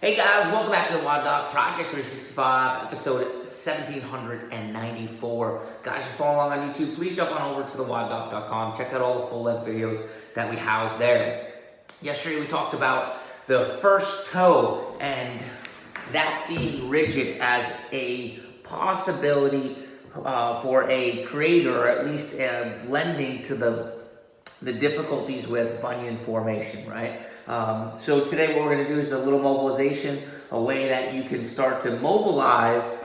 Hey guys, welcome back to the WODdoc Project 365, episode 1794. Guys, if you follow along on YouTube, please jump on over to the WODdoc.com. Check out all the full-length videos that we house there. Yesterday we talked about the first toe and that being rigid as a possibility for a creator, or at least lending to the difficulties with bunion formation, right? So today what we're going to do is a little mobilization, a way that you can start to mobilize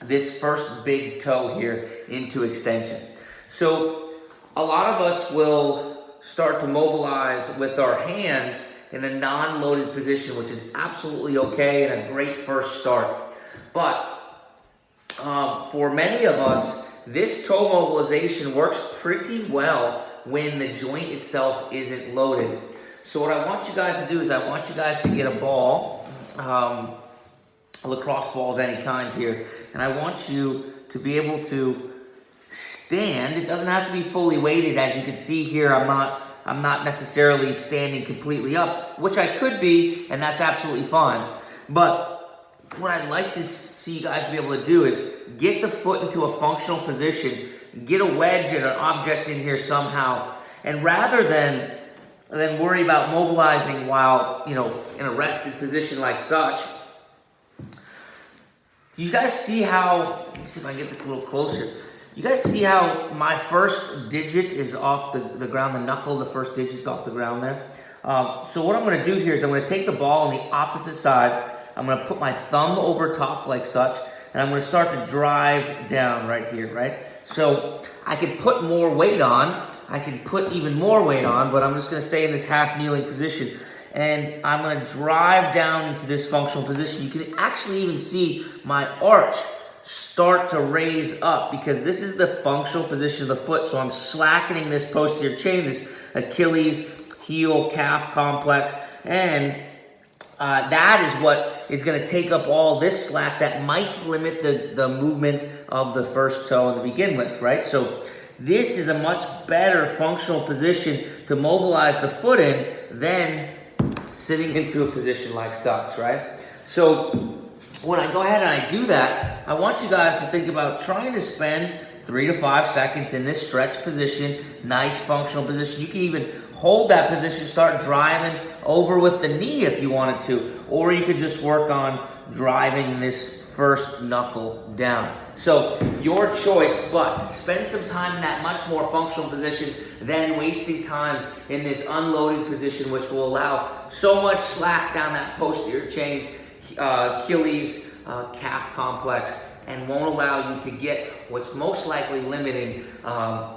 this first big toe here into extension. So a lot of us will start to mobilize with our hands in a non-loaded position, which is absolutely okay and a great first start. But for many of us, this toe mobilization works pretty well when the joint itself isn't loaded. So what I want you guys to do is I want you guys to get a ball, a lacrosse ball of any kind here, and I want you to be able to stand. It doesn't have to be fully weighted. As you can see here, I'm not necessarily standing completely up, which I could be, and that's absolutely fine. But what I'd like to see you guys be able to do is get the foot into a functional position, get a wedge and an object in here somehow, and rather than worry about mobilizing while, in a rested position like such, you guys see how, let me see if I can get this a little closer. You guys see how my first digit is off the ground, the knuckle, the first digit's off the ground there? So what I'm going to do here is I'm going to take the ball on the opposite side. I'm going to put my thumb over top like such, and I'm going to start to drive down right here, right? So I can put more weight on. I can put even more weight on, but I'm just going to stay in this half kneeling position. And I'm going to drive down into this functional position. You can actually even see my arch start to raise up because this is the functional position of the foot. So I'm slackening this posterior chain, this Achilles heel calf complex, and that is what is going to take up all this slack that might limit the movement of the first toe to begin with, right? So this is a much better functional position to mobilize the foot in than sitting into a position like such, right? So when I go ahead and I do that, I want you guys to think about trying to spend 3 to 5 seconds in this stretch position, nice functional position. You can even hold that position, start driving over with the knee if you wanted to, or you could just work on driving this first knuckle down. So your choice, but spend some time in that much more functional position than wasting time in this unloaded position, which will allow so much slack down that posterior chain, Achilles, calf complex, and won't allow you to get what's most likely limiting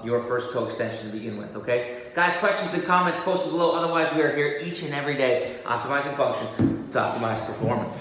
your first toe extension to begin with, okay? Guys, questions and comments posted below. Otherwise, we are here each and every day optimizing function to optimize performance.